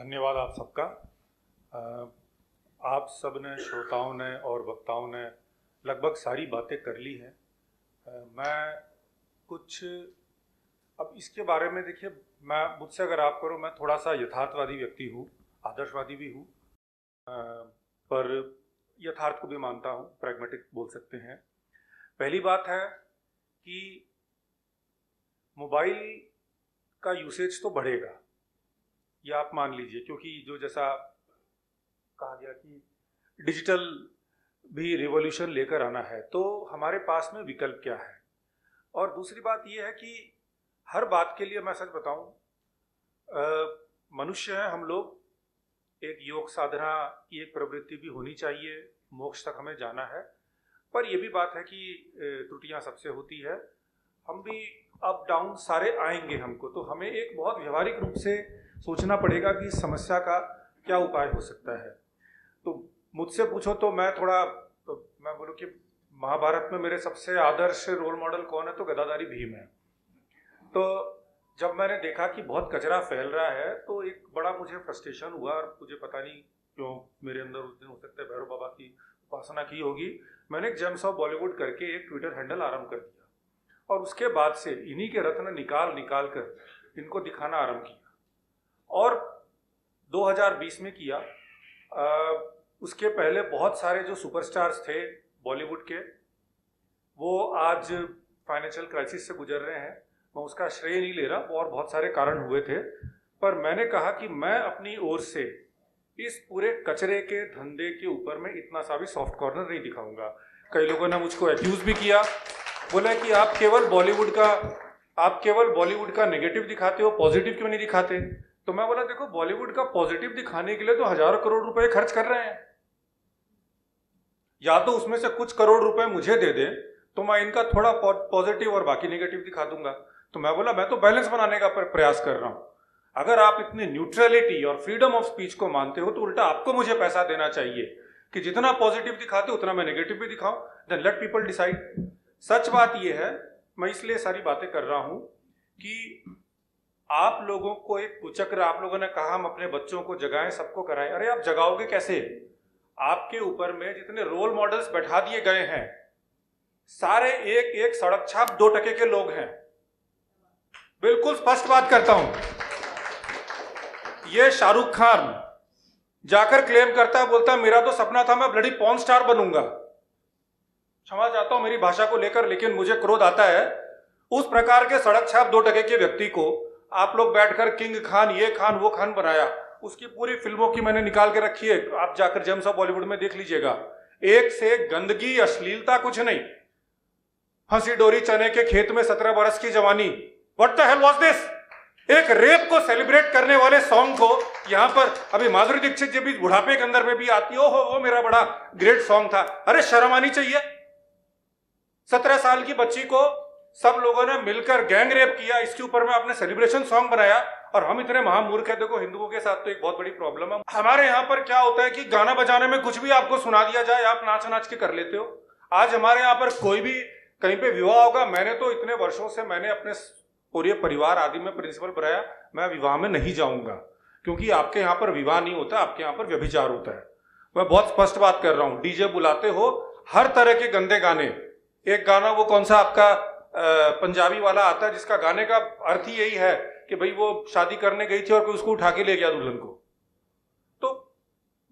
धन्यवाद आप सबका। आप सब ने, श्रोताओं ने और वक्ताओं ने लगभग सारी बातें कर ली हैं। मैं कुछ अब इसके बारे में, देखिए, मैं मुझसे अगर आप करो, मैं थोड़ा सा यथार्थवादी व्यक्ति हूँ, आदर्शवादी भी हूँ, पर यथार्थ को भी मानता हूँ, प्रैग्मेटिक बोल सकते हैं। पहली बात है कि मोबाइल का यूसेज तो बढ़ेगा, ये आप मान लीजिए, क्योंकि जो जैसा कहा गया कि डिजिटल भी रिवॉल्यूशन लेकर आना है, तो हमारे पास में विकल्प क्या है। और दूसरी बात ये है कि हर बात के लिए मैं सच बताऊं, मनुष्य हैं हम लोग, एक योग साधना की एक प्रवृत्ति भी होनी चाहिए, मोक्ष तक हमें जाना है। पर यह भी बात है कि त्रुटियां सबसे होती है, हम भी अप डाउन सारे आएंगे हमको, तो हमें एक बहुत व्यवहारिक रूप से सोचना पड़ेगा कि इस समस्या का क्या उपाय हो सकता है। तो मुझसे पूछो तो मैं बोलूँ कि महाभारत में मेरे सबसे आदर्श रोल मॉडल कौन है, तो गदाधारी भीम है। तो जब मैंने देखा कि बहुत कचरा फैल रहा है, तो एक बड़ा मुझे फ्रस्ट्रेशन हुआ, और मुझे पता नहीं क्यों मेरे अंदर उस दिन, हो सकता है भैरव बाबा की उपासना की होगी, मैंने एक जेम्स ऑफ बॉलीवुड करके एक ट्विटर हैंडल आरंभ कर दिया, और उसके बाद से इन्हीं के रत्न निकाल कर इनको दिखाना आरंभ किया। और 2020 में किया। उसके पहले बहुत सारे जो सुपरस्टार्स थे बॉलीवुड के, वो आज फाइनेंशियल क्राइसिस से गुजर रहे हैं। मैं उसका श्रेय नहीं ले रहा, और बहुत सारे कारण हुए थे, पर मैंने कहा कि मैं अपनी ओर से इस पूरे कचरे के धंधे के ऊपर में इतना सा भी सॉफ्ट कॉर्नर नहीं दिखाऊंगा। कई लोगों ने मुझको एक्यूज भी किया, बोला कि आप केवल बॉलीवुड का नेगेटिव दिखाते हो, पॉजिटिव क्यों नहीं दिखाते। तो मैं बोला, देखो, बॉलीवुड का पॉजिटिव दिखाने के लिए तो हजारों करोड़ रुपए खर्च कर रहे हैं, या तो उसमें से कुछ करोड़ रुपए मुझे दे दे तो मैं इनका थोड़ा पॉजिटिव और बाकी नेगेटिव दिखा दूंगा। तो मैं बोला, मैं तो बैलेंस बनाने का प्रयास कर रहा हूं। अगर आप इतनी न्यूट्रलिटी और फ्रीडम ऑफ स्पीच को मानते हो, तो उल्टा आपको मुझे पैसा देना चाहिए कि जितना पॉजिटिव दिखाते उतना मैं नेगेटिव भी दिखाऊं। Then let people decide. सच बात यह है, मैं इसलिए सारी बातें कर रहा हूं कि आप लोगों को एक कुचक्र, आप लोगों ने कहा हम अपने बच्चों को जगाएं, सबको कराएं। अरे आप जगाओगे कैसे? आपके ऊपर में जितने रोल मॉडल्स बैठा दिए गए हैं, सारे एक सड़क छाप 2 टके के लोग हैं। बिल्कुल स्पष्ट बात करता हूं। ये शाहरुख खान जाकर क्लेम करता है, बोलता है मेरा तो सपना था मैं ब्लडी पॉर्न स्टार बनूंगा। क्षमा चाहता हूं मेरी भाषा को लेकर, लेकिन मुझे क्रोध आता है। उस प्रकार के सड़क छाप 2 टके के व्यक्ति को आप लोग बैठकर किंग खान, ये खान, वो खान बनाया। उसकी पूरी फिल्मों की मैंने निकाल के रखी है, आप जाकर जेम्स ऑफ बॉलीवुड में देख लीजिएगा। एक से एक गंदगी, अश्लीलता, कुछ नहीं। हंसी डोरी चने के खेत में 17 बरस की जवानी, what the hell was this. एक रेप को सेलिब्रेट करने वाले सॉन्ग को यहां पर अभी माधुरी दीक्षित जब भी बुढ़ापे के अंदर में भी आती है, वो मेरा बड़ा ग्रेट सॉन्ग था। अरे शर्म आनी चाहिए। 17 साल की बच्ची को सब लोगों ने मिलकर गैंग रेप किया, इसके ऊपर में आपने सेलिब्रेशन सॉन्ग बनाया, और हम इतने महामूर्ख है। देखो, हिंदुओं के साथ तो एक बहुत बड़ी प्रॉब्लम है। हमारे यहाँ पर क्या होता है कि गाना बजाने में कुछ भी आपको सुना दिया जाए, आप नाच के कर लेते हो। आज हमारे यहाँ पर कोई भी कहीं पे विवाह होगा, मैंने तो इतने वर्षों से मैंने अपने पूरे परिवार आदि में प्रिंसिपल बनाया, मैं विवाह में नहीं जाऊंगा, क्योंकि आपके यहाँ पर विवाह नहीं होता, आपके यहाँ पर व्यभिचार होता है। मैं बहुत स्पष्ट बात कर रहा हूँ। डीजे बुलाते हो, हर तरह के गंदे गाने। एक गाना वो कौन सा आपका पंजाबी वाला आता है, जिसका गाने का अर्थ ही यही है कि भाई वो शादी करने गई थी और कोई उसको उठा के ले गया दुल्हन को। तो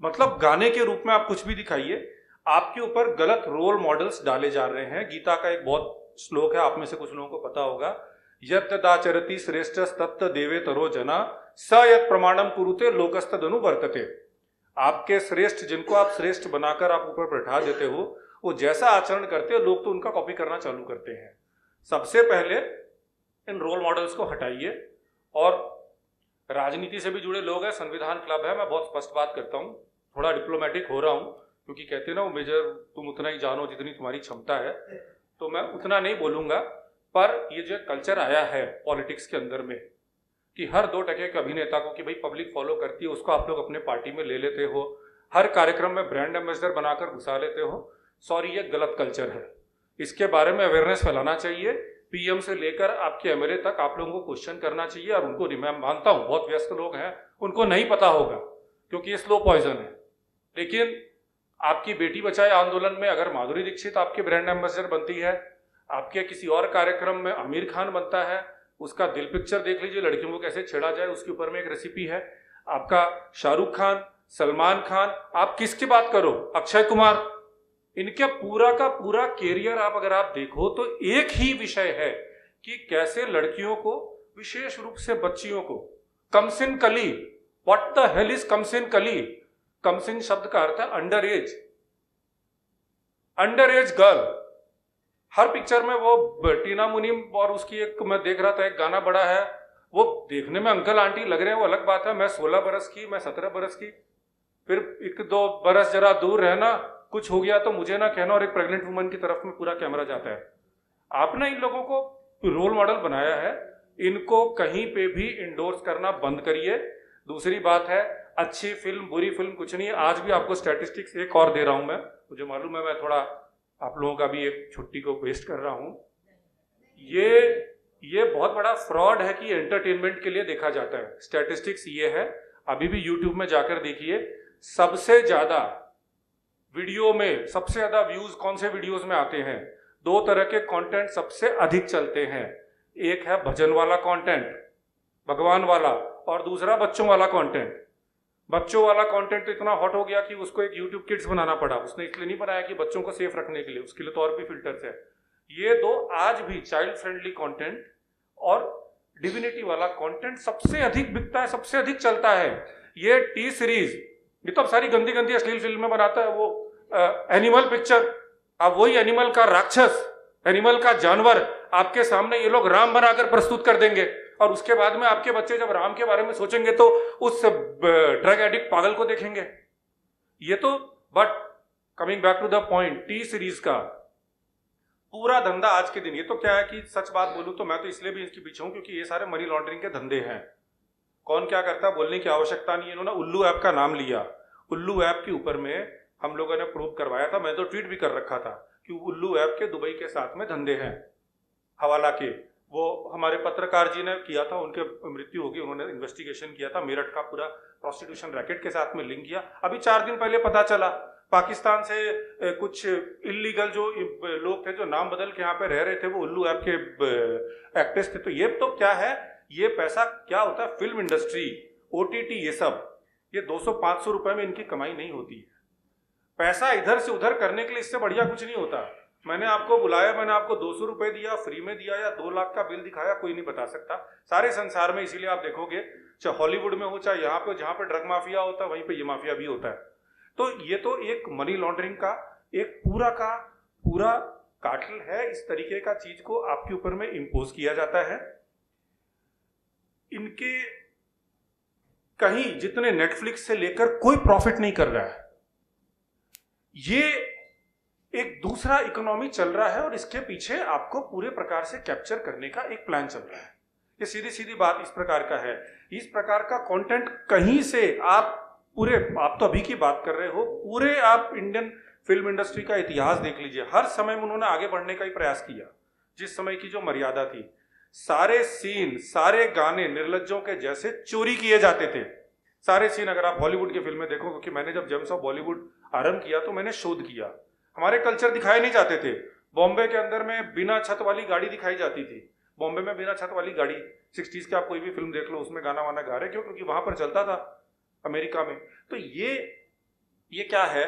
मतलब गाने के रूप में आप कुछ भी दिखाइए, आपके ऊपर गलत रोल मॉडल्स डाले जा रहे हैं। गीता का एक बहुत श्लोक है, आप में से कुछ लोगों को पता होगा, यत्तदाचरति श्रेष्ठस् तत्त देवे तरो जना स यत् प्रमाणम कुरुते लोकस्तदनु वर्तते। आपके श्रेष्ठ, जिनको आप श्रेष्ठ बनाकर आप ऊपर बैठा देते हो, वो जैसा आचरण करते हैं, लोग तो उनका कॉपी करना चालू करते हैं। सबसे पहले इन रोल मॉडल्स को हटाइए। और राजनीति से भी जुड़े लोग हैं, संविधान क्लब है, मैं बहुत स्पष्ट बात करता हूँ, थोड़ा डिप्लोमेटिक हो रहा हूँ, क्योंकि कहते हैं ना वो मेजर, तुम उतना ही जानो जितनी तुम्हारी क्षमता है, तो मैं उतना नहीं बोलूंगा। पर ये जो कल्चर आया है पॉलिटिक्स के अंदर में कि हर 2 टके के अभिनेता को, कि भाई पब्लिक फॉलो करती है, उसको आप लोग अपने पार्टी में ले लेते हो, हर कार्यक्रम में ब्रांड एम्बेसडर बनाकर घुसा लेते हो। सॉरी, ये गलत कल्चर है। इसके बारे में अवेयरनेस फैलाना चाहिए पीएम से लेकर आपके एमएलए तक आप लोगों को क्वेश्चन करना चाहिए। और उनको मैं मानता हूं बहुत व्यस्त लोग हैं, उनको नहीं पता होगा क्योंकि ये स्लो पॉइजन है। लेकिन आपकी बेटी बचाए आंदोलन में अगर माधुरी दीक्षित आपके ब्रांड एम्बेसडर बनती है, आपके किसी और कार्यक्रम में आमिर खान बनता है, उसका दिल पिक्चर देख लीजिए, लड़कियों को कैसे छेड़ा जाए, उसके ऊपर में एक रेसिपी है। आपका शाहरुख खान, सलमान खान, आप किसकी बात करो, अक्षय कुमार, इनके पूरा का पूरा कैरियर अगर आप देखो तो एक ही विषय है कि कैसे लड़कियों को, विशेष रूप से बच्चियों को, कमसिन कली, व्हाट द हेल इज कमसिन कली? कमसिन शब्द का अर्थ है under age, under age girl. हर पिक्चर में वो टीना मुनीम और उसकी एक, मैं देख रहा था एक गाना बड़ा है, वो देखने में अंकल आंटी लग रहे हैं, वो अलग बात है। मैं 16 बरस की, मैं 17 बरस की, फिर 1-2 बरस जरा दूर रहना, कुछ हो गया तो मुझे ना कहना, और एक प्रेग्नेंट वुमन की तरफ में पूरा कैमरा जाता है। आपने इन लोगों को रोल मॉडल बनाया है, इनको कहीं पे भी इंडोर्स करना बंद करिए। दूसरी बात है, अच्छी फिल्म बुरी फिल्म कुछ नहीं है। आज भी आपको स्टैटिस्टिक्स एक और दे रहा हूं मैं, मुझे मालूम है मैं थोड़ा आप लोगों का भी एक छुट्टी को वेस्ट कर रहा हूं। ये बहुत बड़ा फ्रॉड है कि एंटरटेनमेंट के लिए देखा जाता है। स्टैटिस्टिक्स ये है, अभी भी यूट्यूब में जाकर देखिए, सबसे ज्यादा वीडियो में सबसे ज्यादा व्यूज कौन से वीडियोस में आते हैं? 2 तरह के कंटेंट सबसे अधिक चलते हैं। एक है भजन वाला कंटेंट, भगवान वाला, और दूसरा बच्चों वाला कंटेंट। बच्चों वाला कंटेंट तो इतना हॉट हो गया कि उसको एक यूट्यूब किड्स बनाना पड़ा। उसने इसलिए नहीं बनाया कि बच्चों को सेफ रखने के लिए, उसके लिए तो और भी फिल्टर्स है। ये 2 आज भी चाइल्ड फ्रेंडली कंटेंट और डिविनिटी वाला कंटेंट सबसे अधिक बिकता है, सबसे अधिक चलता है। ये टी सीरीज, ये तो अब सारी गंदी गंदी अश्लील फिल्में बनाता है। वो एनिमल पिक्चर, अब वही एनिमल का राक्षस, एनिमल का जानवर आपके सामने ये लोग राम बनाकर प्रस्तुत कर देंगे, और उसके बाद में आपके बच्चे जब राम के बारे में सोचेंगे तो उस ड्रग एडिक्ट पागल को देखेंगे। ये तो, but coming back to the point, T series का पूरा धंधा आज के दिन, ये तो क्या है कि सच बात बोलूं तो मैं तो इसलिए भी इसके पीछे हूं क्योंकि ये सारे मनी लॉन्ड्रिंग के धंधे हैं। कौन क्या करता है बोलने की आवश्यकता नहीं है। इन्होंने उल्लू ऐप का नाम लिया, उल्लू ऐप के ऊपर में हम लोगों ने प्रूव करवाया था, मैं तो ट्वीट भी कर रखा था कि उल्लू ऐप के दुबई के साथ में धंधे हैं हवाला के। वो हमारे पत्रकार जी ने किया था, उनके मृत्यु होगी, उन्होंने इन्वेस्टिगेशन किया था, मेरठ का पूरा प्रोस्टिट्यूशन रैकेट के साथ में लिंक किया। अभी 4 दिन पहले पता चला पाकिस्तान से कुछ इलीगल जो लोग थे जो नाम बदल के यहाँ पे रह रहे थे, वो उल्लू ऐप के एक्टर्स थे। तो ये तो क्या है, ये पैसा क्या होता है, फिल्म इंडस्ट्री, ओटीटी, ये सब, ये 200-500 रुपए में इनकी कमाई नहीं होती है। पैसा इधर से उधर करने के लिए इससे बढ़िया कुछ नहीं होता। मैंने आपको बुलाया, मैंने आपको 200 रुपए दिया, फ्री में दिया, या 2 लाख का बिल दिखाया, कोई नहीं बता सकता सारे संसार में। इसीलिए आप देखोगे चाहे हॉलीवुड में हो, चाहे यहाँ पे जहाँ पे ड्रग माफिया होता है, वहीं पे ये माफिया भी होता है। तो ये तो एक मनी लॉन्ड्रिंग का एक पूरा का पूरा काटल है। इस तरीके का चीज को आपके ऊपर में इम्पोज किया जाता है। इनके कहीं जितने नेटफ्लिक्स से लेकर कोई प्रॉफिट नहीं कर रहा है। ये एक दूसरा इकोनॉमी चल रहा है और इसके पीछे आपको पूरे प्रकार से कैप्चर करने का एक प्लान चल रहा है। ये सीधी सीधी बात इस प्रकार का है। इस प्रकार का कंटेंट कहीं से आप पूरे, आप तो अभी की बात कर रहे हो, पूरे आप इंडियन फिल्म इंडस्ट्री का इतिहास देख लीजिए। हर समय में उन्होंने आगे बढ़ने का ही प्रयास किया, जिस समय की जो मर्यादा थी। सारे सीन, सारे गाने निर्लज्जों के जैसे चोरी किए जाते थे। सारे सीन अगर आप हॉलीवुड की फिल्में देखो, क्योंकि मैंने जब जेम्स ऑफ बॉलीवुड आरंभ किया तो मैंने शोध किया, हमारे कल्चर दिखाए नहीं जाते थे। बॉम्बे के अंदर में बिना छत वाली गाड़ी दिखाई जाती थी। बॉम्बे में बिना छत वाली गाड़ी, 60s के आप कोई भी फिल्म देख लो, उसमें गाना वाना गा रहे, क्यों? क्योंकि वहां पर चलता था अमेरिका में। तो ये क्या है,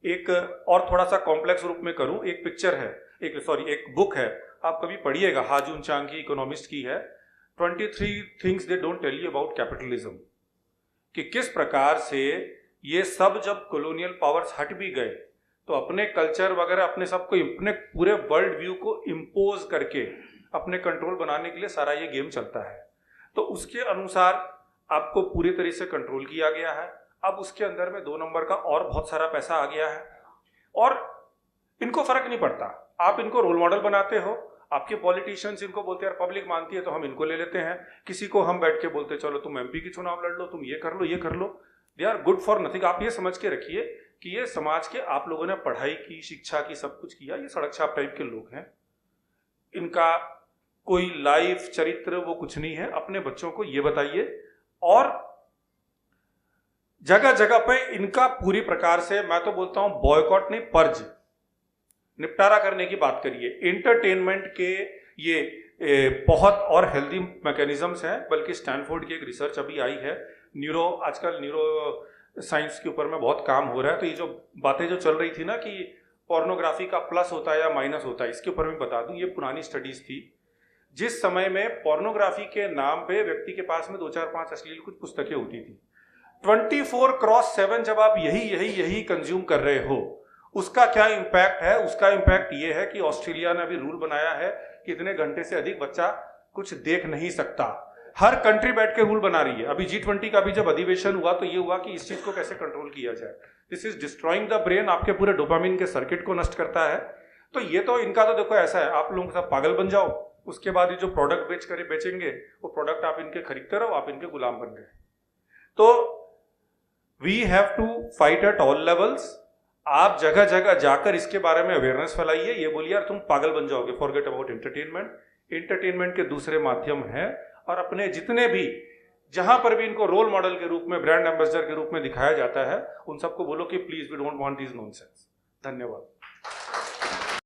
एक और थोड़ा सा कॉम्प्लेक्स रूप में करूं, एक पिक्चर है, एक बुक है, आप कभी पढ़िएगा, हाजून चांग की, इकोनॉमिस्ट की है, 23 things they don't tell you about capitalism, कि किस प्रकार से ये सब जब कॉलोनियल पावर्स हट भी गए तो अपने कल्चर वगैरह, अपने सबको, अपने पूरे वर्ल्ड व्यू को इम्पोज करके अपने कंट्रोल बनाने के लिए सारा ये गेम चलता है। तो उसके अनुसार आपको पूरी तरह से कंट्रोल किया गया है। अब उसके अंदर में 2 नंबर का और बहुत सारा पैसा आ गया है और इनको फर्क नहीं पड़ता। आप इनको रोल मॉडल बनाते हो, आपके पॉलिटिशियंस इनको बोलते हैं, पब्लिक मानती है तो हम इनको ले लेते हैं। किसी को हम बैठ के बोलते चलो तुम एमपी की चुनाव लड़ लो, तुम ये कर लो, ये कर लो। They are good for nothing. आप ये समझ के रखिए कि ये समाज के, आप लोगों ने पढ़ाई की, शिक्षा की, सब कुछ किया, ये सड़क छाप टाइप के लोग हैं। इनका कोई लाइफ चरित्र वो कुछ नहीं है। अपने बच्चों को ये बताइए और जगह जगह पे इनका पूरी प्रकार से, मैं तो बोलता हूं बॉयकॉट नहीं, पर्ज, निपटारा करने की बात करिए। एंटरटेनमेंट के ये बहुत और हेल्दी मैकेनिज्म्स हैं, बल्कि स्टैनफोर्ड की एक रिसर्च अभी आई है, आजकल न्यूरो साइंस के ऊपर में बहुत काम हो रहा है। तो ये जो बातें जो चल रही थी ना कि पोर्नोग्राफी का प्लस होता है या माइनस होता है, इसके ऊपर मैं बता दूं, ये पुरानी स्टडीज थी। जिस समय में पोर्नोग्राफी के नाम पे व्यक्ति के पास में 2, 4, 5 अश्लील कुछ पुस्तकें होती थी, 24/7 जब आप यही कंज्यूम कर रहे हो, उसका क्या इंपैक्ट है? उसका इंपैक्ट ये है कि ऑस्ट्रेलिया ने अभी रूल बनाया है कि इतने घंटे से अधिक बच्चा कुछ देख नहीं सकता। हर कंट्री बैठ के रूल बना रही है। अभी G20 का भी जब अधिवेशन हुआ तो ये हुआ कि इस चीज को कैसे कंट्रोल किया जाए। This is destroying the brain, आपके पूरे डोपामिन के सर्किट को नष्ट करता है। तो ये तो इनका तो देखो ऐसा है, आप लोग सब पागल बन जाओ, उसके बाद ये जो प्रोडक्ट बेचेंगे वो प्रोडक्ट आप इनके खरीदते रहो, आप इनके गुलाम बन गए। तो we have to fight at all levels. आप जगह जगह जाकर इसके बारे में अवेयरनेस फैलाइए। ये बोलिए यार तुम पागल बन जाओगे, फॉरगेट अबाउट एंटरटेनमेंट के दूसरे माध्यम है, और अपने जितने भी जहां पर भी इनको रोल मॉडल के रूप में, ब्रांड एम्बेसडर के रूप में दिखाया जाता है, उन सबको बोलो कि please we don't want this nonsense. धन्यवाद।